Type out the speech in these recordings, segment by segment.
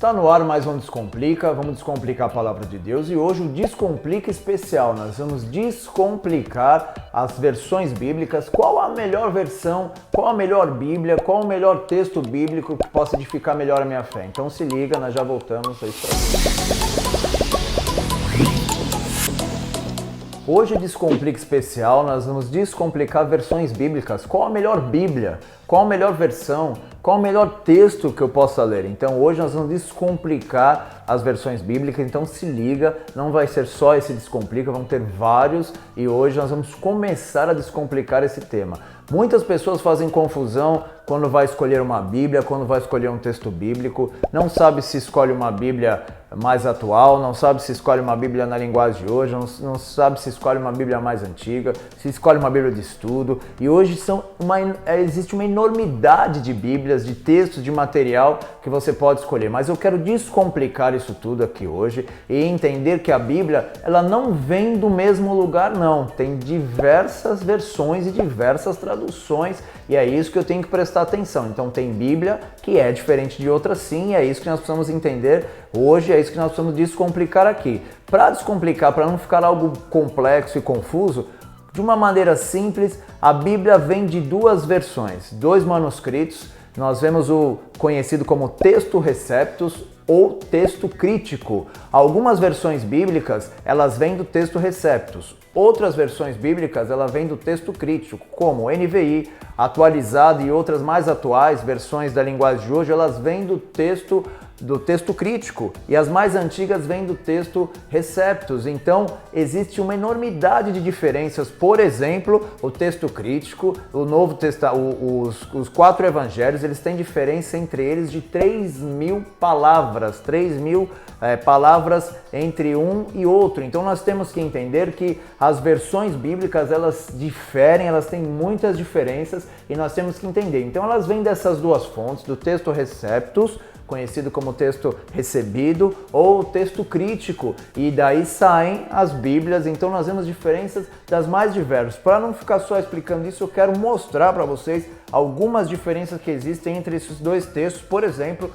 Está no ar mais um Descomplica, vamos descomplicar a palavra de Deus e hoje o Descomplica especial, nós vamos descomplicar as versões bíblicas, qual a melhor versão, qual a melhor Bíblia, qual o melhor texto bíblico que possa edificar melhor a minha fé. Então se liga, nós já voltamos, é isso aí. Hoje, Descomplica especial, nós vamos descomplicar versões bíblicas. Qual a melhor Bíblia? Qual a melhor versão? Qual o melhor texto que eu possa ler? Então hoje nós vamos descomplicar as versões bíblicas, então se liga, não vai ser só esse Descomplica, vão ter vários e hoje nós vamos começar a descomplicar esse tema. Muitas pessoas fazem confusão quando vai escolher uma Bíblia, quando vai escolher um texto bíblico, não sabe se escolhe uma Bíblia mais atual, não sabe se escolhe uma Bíblia na linguagem de hoje, não sabe se escolhe uma Bíblia mais antiga, se escolhe uma Bíblia de estudo. E hoje existe uma enormidade de Bíblias, de textos, de material que você pode escolher. Mas eu quero descomplicar isso tudo aqui hoje e entender que a Bíblia, ela não vem do mesmo lugar, não. Tem diversas versões e diversas traduções e é isso que eu tenho que prestar atenção. Então tem Bíblia que é diferente de outras sim, e é isso que nós precisamos entender hoje, é isso que nós precisamos descomplicar aqui. Para descomplicar, para não ficar algo complexo e confuso, de uma maneira simples, a Bíblia vem de duas versões, dois manuscritos. Nós vemos o conhecido como texto receptus ou texto crítico. Algumas versões bíblicas, elas vêm do texto receptus. Outras versões bíblicas, elas vêm do texto crítico, como NVI, atualizado e outras mais atuais, versões da linguagem de hoje, elas vêm do texto crítico e as mais antigas vêm do texto receptus. Então existe uma enormidade de diferenças. Por exemplo, o texto crítico, o Novo Testamento, os quatro evangelhos, eles têm diferença entre eles de 3.000 palavras, 3.000 palavras entre um e outro. Então nós temos que entender que as versões bíblicas, elas diferem, elas têm muitas diferenças e nós temos que entender. Então elas vêm dessas duas fontes, do texto receptus, conhecido como texto recebido, ou texto crítico, e daí saem as Bíblias. Então nós vemos diferenças das mais diversas. Para não ficar só explicando isso, eu quero mostrar para vocês algumas diferenças que existem entre esses dois textos. Por exemplo,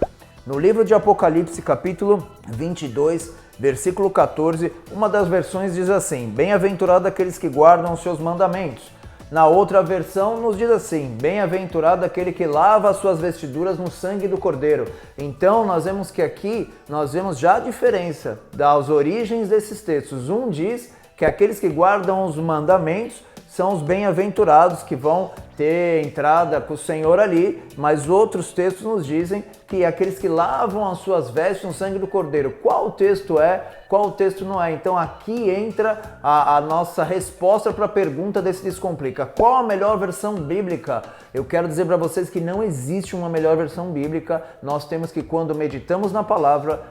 no livro de Apocalipse, capítulo 22, versículo 14, uma das versões diz assim: bem-aventurado aqueles que guardam os seus mandamentos. Na outra versão nos diz assim: bem-aventurado aquele que lava as suas vestiduras no sangue do Cordeiro. Então nós vemos que aqui nós vemos já a diferença das origens desses textos. Um diz que aqueles que guardam os mandamentos são os bem-aventurados que vão ter entrada com o Senhor ali, mas outros textos nos dizem que aqueles que lavam as suas vestes no sangue do Cordeiro. Qual o texto é, qual o texto não é? Então aqui entra a nossa resposta para a pergunta desse Descomplica. Qual a melhor versão bíblica? Eu quero dizer para vocês que não existe uma melhor versão bíblica. Nós temos que, quando meditamos na palavra,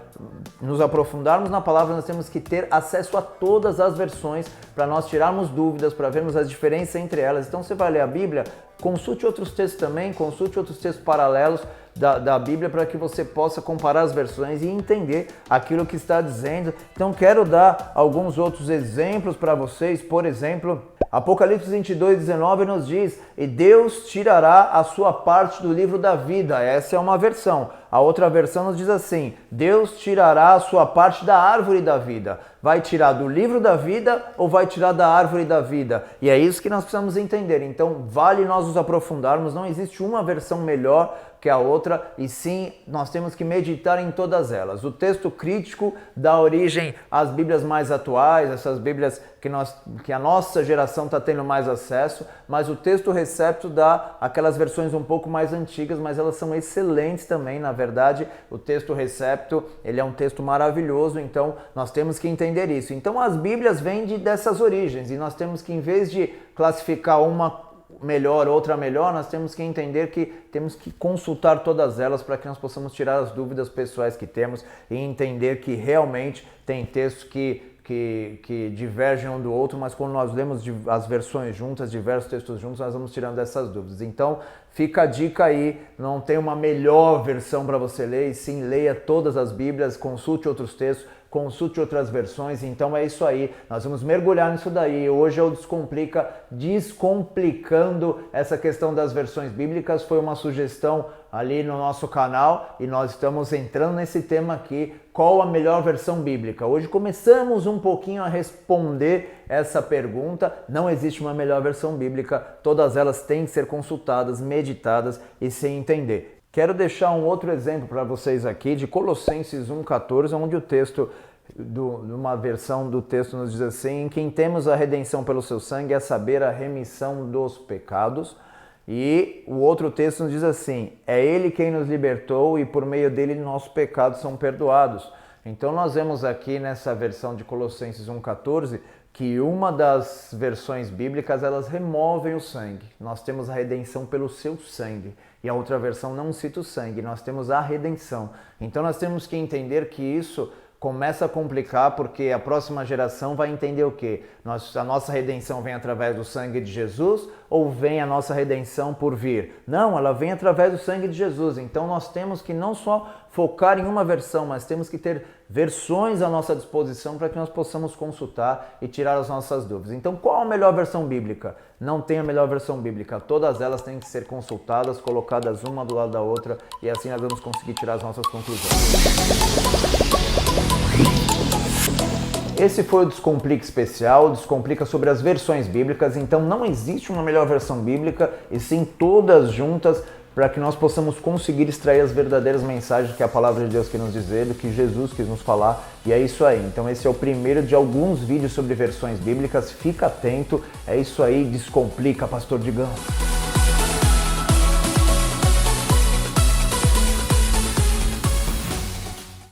nos aprofundarmos na palavra, nós temos que ter acesso a todas as versões para nós tirarmos dúvidas, para vermos as diferenças entre elas. Então você vai ler a Bíblia, consulte outros textos também, consulte outros textos paralelos da Bíblia para que você possa comparar as versões e entender aquilo que está dizendo. Então quero dar alguns outros exemplos para vocês. Por exemplo, Apocalipse 22, 19 nos diz: e Deus tirará a sua parte do livro da vida. Essa é uma versão. A outra versão nos diz assim: Deus tirará a sua parte da árvore da vida. Vai tirar do livro da vida ou vai tirar da árvore da vida? E é isso que nós precisamos entender. Então vale nós nos aprofundarmos. Não existe uma versão melhor que a outra, e sim, nós temos que meditar em todas elas. O texto crítico dá origem às Bíblias mais atuais, essas Bíblias que a nossa geração está tendo mais acesso, mas o texto receptus dá aquelas versões um pouco mais antigas, mas elas são excelentes também. Na verdade, o texto receptus, ele é um texto maravilhoso, então nós temos que entender isso. Então as Bíblias vêm dessas origens, e nós temos que, em vez de classificar uma melhor, outra melhor, nós temos que entender que temos que consultar todas elas para que nós possamos tirar as dúvidas pessoais que temos e entender que realmente tem textos que divergem um do outro, mas quando nós lemos as versões juntas, diversos textos juntos, nós vamos tirando essas dúvidas. Então fica a dica aí, não tem uma melhor versão para você ler, e sim, leia todas as Bíblias, consulte outros textos, consulte outras versões. Então é isso aí, nós vamos mergulhar nisso daí. Hoje é o Descomplica, descomplicando essa questão das versões bíblicas. Foi uma sugestão ali no nosso canal e nós estamos entrando nesse tema aqui, qual a melhor versão bíblica. Hoje começamos um pouquinho a responder essa pergunta. Não existe uma melhor versão bíblica, todas elas têm que ser consultadas, meditadas e se entender. Quero deixar um outro exemplo para vocês aqui de Colossenses 1,14, onde o texto, numa versão do texto nos diz assim: em quem temos a redenção pelo seu sangue, a saber, a remissão dos pecados. E o outro texto nos diz assim: é Ele quem nos libertou e por meio dele nossos pecados são perdoados. Então nós vemos aqui nessa versão de Colossenses 1,14 que uma das versões bíblicas elas removem o sangue. Nós temos a redenção pelo seu sangue. E a outra versão não cita o sangue, nós temos a redenção. Então nós temos que entender que isso começa a complicar porque a próxima geração vai entender o quê? A nossa redenção vem através do sangue de Jesus ou vem a nossa redenção por vir? Não, ela vem através do sangue de Jesus. Então nós temos que não só focar em uma versão, mas temos que ter versões à nossa disposição para que nós possamos consultar e tirar as nossas dúvidas. Então qual a melhor versão bíblica? Não tem a melhor versão bíblica. Todas elas têm que ser consultadas, colocadas uma do lado da outra e assim nós vamos conseguir tirar as nossas conclusões. Esse foi o Descomplica especial, Descomplica sobre as versões bíblicas. Então não existe uma melhor versão bíblica e sim todas juntas para que nós possamos conseguir extrair as verdadeiras mensagens que a palavra de Deus quer nos dizer, do que Jesus quis nos falar, e é isso aí. Então esse é o primeiro de alguns vídeos sobre versões bíblicas, fica atento, é isso aí, Descomplica, Pastor Digão.